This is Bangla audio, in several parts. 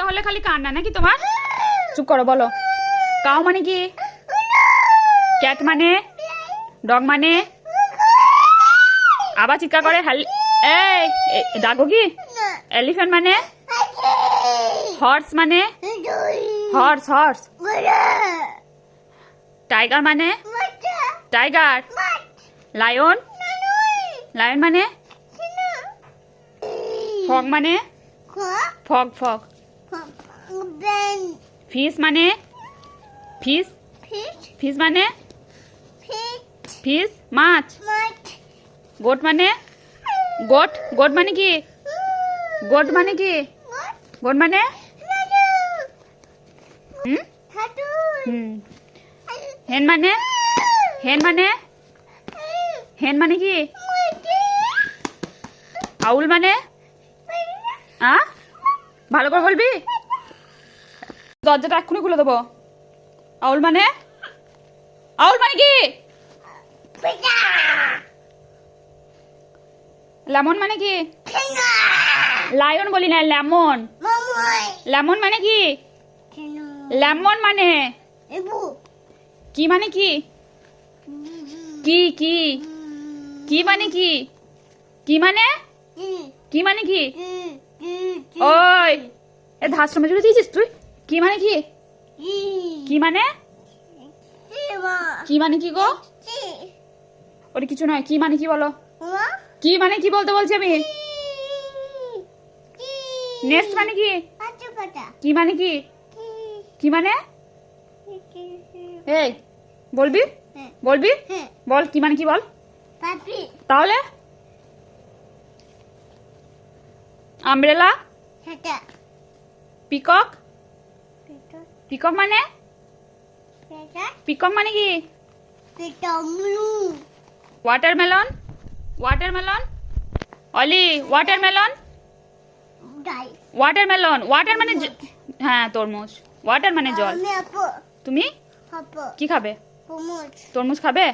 হলে খালি কান্না নাকি তোমার? চুপ করো, বলো। কাউ মানে কি? ক্যাট মানে? ডগ মানে? আবার চিৎকার করে এই ডাকো কি? এলিফ্যান্ট মানে? হর্স মানে? Horse horse. টাইগার মানে? টাইগার। লায়ন? লায়ন মানে? ফগ মানে? Fog fog. ফিশ মানে? ফিশ। ফিশ মানে? ফিশ মাছ। গোট মানে? গোট। গোট মানে কি? গোট মানে কি? গোট মানে? হেন মানে? হেন মানে? হেন মানে কি? আউল মানে? ভালো করে বলবি? দরজাটা এক্ষুনি খুলে দেবো। আউল মানে? আউল মানে কি? লেমন মানে কি? লায়ন বলি না, লেমন। লেমন মানে কি? লেমন মানে কি? মানে কি? কি কি কি মানে কি? কি মানে? কি মানে কি? ওই এ ধাশ্রমে জুড়ে দিয়েছিস তুই? কি মানে কি? কি মানে? কি মানে কি গো? ওটা কিছু নয়। কি মানে কি বলো? কি মানে কি বলতে বলছি আমি? নেক্সট মানে কি? কি মানে কি? কি মানে? এই বলবি? বলবি? বল কি মানে কি বল। তাহলে আমব্রেলা। পিকক। পিকক মানে? পিকক মানে কি? ওয়াটারমেলন। ওয়াটারমেলন। অলি ওয়াটারমেলন। ওয়াটারমেলন। ওয়াটার মানে হ্যাঁ তরমুজ। ওয়াটার মানে জল। তুমি কি খাবে? তরমুজ খাবে?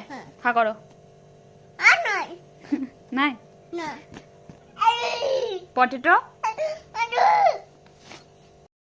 খা করো। নাই। পটেটো।